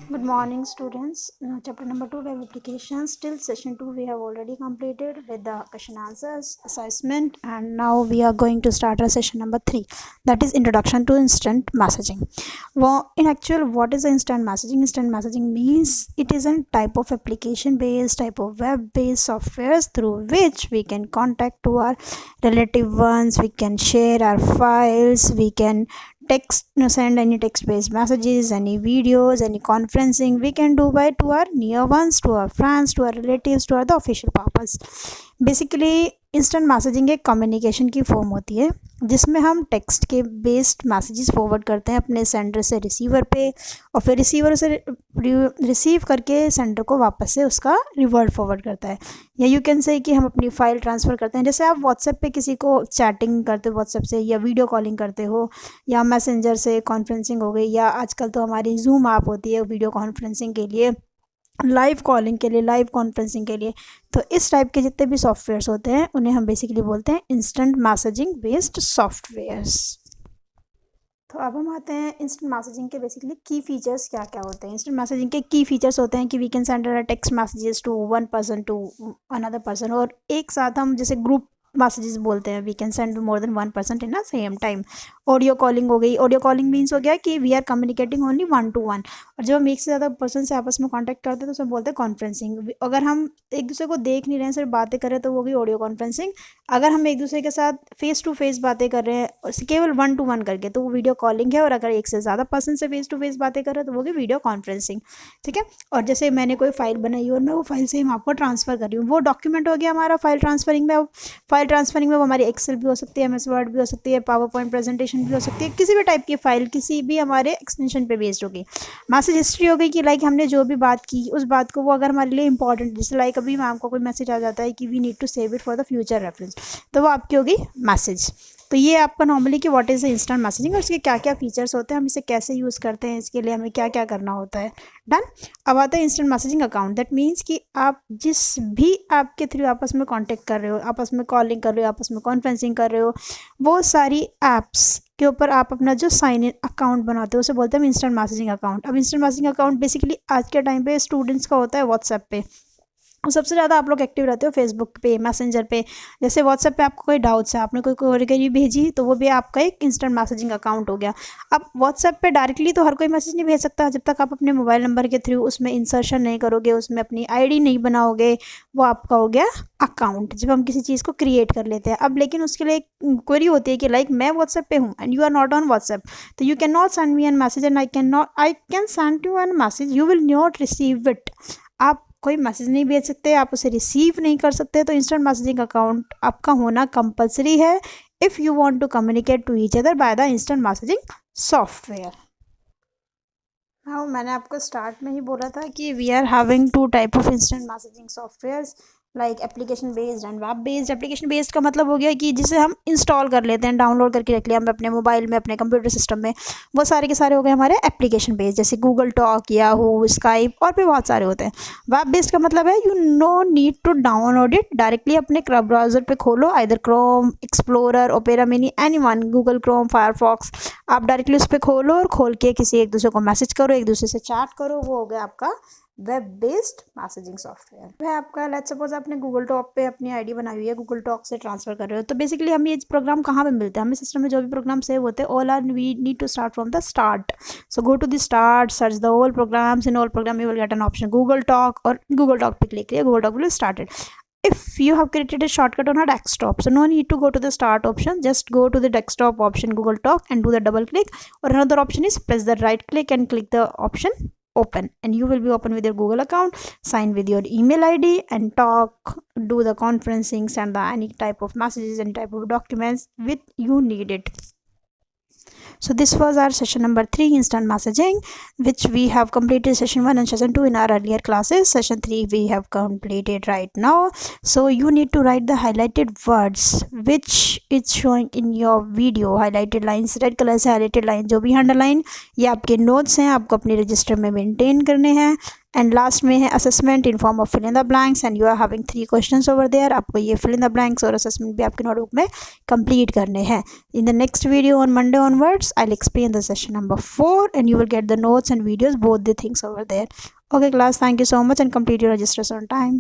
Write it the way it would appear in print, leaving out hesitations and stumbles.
Good morning, students. Now, chapter number 2, web applications. Till session 2, we have already completed with the question answers assessment, and now we are going to start our session number 3, that is introduction to instant messaging. Well, in actual, what is the instant messaging? Instant messaging means it is a type of application based, type of web based softwares through which we can contact to our relative ones, we can share our files, we can send any text based messages, any videos, any conferencing we can do by to our near ones, to our friends, to our relatives, to our the official purpose. Basically instant messaging एक communication की form होती है जिसमें हम text के based messages forward करते हैं अपने सेंडर से रिसीवर पे, और फिर रिसीवर से रिसीव करके सेंडर को वापस से उसका रिवर्ड फॉरवर्ड करता है। या यू कैन से कि हम अपनी फ़ाइल ट्रांसफ़र करते हैं, जैसे आप व्हाट्सएप पे किसी को चैटिंग करते हो व्हाट्सएप से, या वीडियो कॉलिंग करते हो, या मैसेंजर से कॉन्फ्रेंसिंग हो गई, या आजकल तो हमारी जूम ऐप होती है वीडियो कॉन्फ्रेंसिंग के लिए, लाइव कॉलिंग के लिए, लाइव कॉन्फ्रेंसिंग के लिए। तो इस टाइप के जितने भी सॉफ्टवेयर्स होते हैं उन्हें हम बेसिकली बोलते हैं इंस्टेंट मैसेजिंग बेस्ड सॉफ्टवेयर्स। तो अब हम आते हैं इंस्टेंट मैसेजिंग के बेसिकली की फीचर्स क्या क्या होते हैं। इंस्टेंट मैसेजिंग के की फीचर्स होते हैं कि we can send text messages to one person to another person, और एक साथ हम जैसे ग्रुप मैसेजेस बोलते हैं, we can send more than one person in a same time. Audio calling हो गई, ऑडियो कॉलिंग मीन्स हो गया कि we are communicating only one to one, और जब हम एक से ज़्यादा पर्सन से आपस में कांटेक्ट करते हैं तो उसे बोलते हैं कॉन्फ्रेंसिंग। अगर हम एक दूसरे को देख नहीं रहे हैं, सिर्फ बातें कर रहे हैं, तो वो होगी ऑडियो कॉन्फ्रेंसिंग। अगर हम एक दूसरे के साथ फेस टू फेस बातें कर रहे हैं और केवल वन टू वन करके, तो वो वीडियो कॉलिंग है, और अगर एक से ज़्यादा पर्सन से फेस टू फेस बातें कर रहे हैं तो वो होगी वीडियो कॉन्फ्रेंसिंग। ठीक है। और जैसे मैंने कोई फाइल बनाई और मैं वो फाइल से हम आपको ट्रांसफ़र कर रही हूँ, वो डॉक्यूमेंट हो गया हमारा फाइल ट्रांसफरिंग में। फाइल ट्रांसफरिंग में वो हमारी एक्सेल भी हो सकती है, एमएस वर्ड भी हो सकती है, पावर पॉइंट प्रेजेंटेशन भी हो सकती है, किसी भी टाइप की फाइल किसी भी हमारे एक्सटेंशन पे बेस्ड होगी। मैसेज हिस्ट्री हो गई कि लाइक हमने जो भी बात की उस बात को, वो अगर हमारे लिए इंपॉर्टेंट, जैसे लाइक अभी मैम को कोई मैसेज आ जाता है कि we need to save it for the future reference, तो वो आपकी होगी मैसेज। तो ये आपका नॉर्मली कि what is the instant messaging और इसके क्या क्या फीचर्स होते हैं, हम इसे कैसे यूज़ करते हैं, इसके लिए हमें क्या क्या करना होता है। डन। अब आता है instant messaging account. That means कि आप जिस भी ऐप के थ्रू आपस में कांटेक्ट कर रहे हो, आपस में कॉलिंग कर रहे हो, आपस में कॉन्फ्रेंसिंग कर रहे हो, वो सारी ऐप्स के ऊपर आप अपना जो साइन इन अकाउंट बनाते हो उसे बोलते हैं इंस्टेंट मैसेजिंग अकाउंट। अब इंस्टेंट मैसेजिंग अकाउंट बेसिकली आज के टाइम पे स्टूडेंट्स का होता है व्हाट्सएप पे, और सबसे ज़्यादा आप लोग एक्टिव रहते हो फेसबुक पे, मैसेंजर पे। जैसे व्हाट्सएप पे आपको कोई डाउट्स है, आपने कोई क्वेरी भेजी, तो वो भी आपका एक इंस्टेंट मैसेजिंग अकाउंट हो गया। अब व्हाट्सएप पे डायरेक्टली तो हर कोई मैसेज नहीं भेज सकता जब तक आप अपने मोबाइल नंबर के थ्रू उसमें इंसर्शन नहीं करोगे, उसमें अपनी आईडी नहीं बनाओगे, वो आपका हो गया अकाउंट जब हम किसी चीज़ को क्रिएट कर लेते हैं। अब लेकिन उसके लिए एक क्वेरी होती है कि लाइक मैं व्हाट्सएप पे हूँ and you are not on WhatsApp, तो you can not send me an message and I can send you an message, you will not receive it. आप कोई मैसेज नहीं भेज सकते, आप उसे रिसीव नहीं कर सकते। तो इंस्टेंट मैसेजिंग अकाउंट आपका होना कंपलसरी है if you want to communicate to each other by the instant messaging software. हाँ, मैंने आपको स्टार्ट में ही बोला था कि we are having two type of instant messaging softwares, like application based and web based. Application based का मतलब हो गया कि जिसे हम इंस्टॉल कर लेते हैं, डाउनलोड करके रख लिया हम अपने मोबाइल में, अपने कंप्यूटर सिस्टम में, वो सारे के सारे हो गए हमारे एप्लीकेशन बेस्ड, जैसे गूगल टॉक, याहू, स्काइप और भी बहुत सारे होते हैं। वेब बेस्ड का मतलब है you no need to download it directly अपने ब्राउजर पे खोलो, either Chrome, Explorer, Opera Mini, any one, Google Chrome, Firefox, आप डायरेक्टली उस पर खोलो और खोल के किसी एक दूसरे को मैसेज करो, एक दूसरे से चैट करो, वो हो गया आपका वेब बेस्ड मैसेजिंग सॉफ्टवेयर। वह आपका लेट्स सपोज आपने गूगल टॉक पे अपनी आईडी बनाई हुई है, गूगल टॉक से ट्रांसफर कर रहे हो, तो बेसिकली हम ये प्रोग्राम कहाँ पे मिलते हैं, हमें सिस्टम में जो भी प्रोग्राम सेव होते हैं all are we need to start from the start. So go to the start, search the all programs, in all program you will get an option Google Talk, और Google Talk पे click किया, Google Talk will started. If you have created a shortcut on a desktop, so no need to go to the start option, just go to the desktop option Google Talk and do the double click, or another option is press the right click and click the option open, and you will be open with your Google account, sign with your email ID and talk, do the conferencing, send the any type of messages, any type of documents with you need it. So this was our session number 3, instant messaging, which we have completed session 1 and session 2 in our earlier classes. Session 3 we have completed right now. So you need to write the highlighted words which is showing in your video. Highlighted lines, red color से highlighted line जो भी underline, ये आपके notes हैं, आपको अपने register में maintain करने हैं। एंड लास्ट में है assessment in form of fill in the blanks and you are having 3 questions over there. आपको ये फिल इन द ब्लैंक्स और असेसमेंट भी आपके नोटबुक में कंप्लीट करने हैं। In the next video on Monday onwards I will explain the session number 4 and you will get the notes and videos, both the things over there. Okay class, thank you so much and complete your registers on time.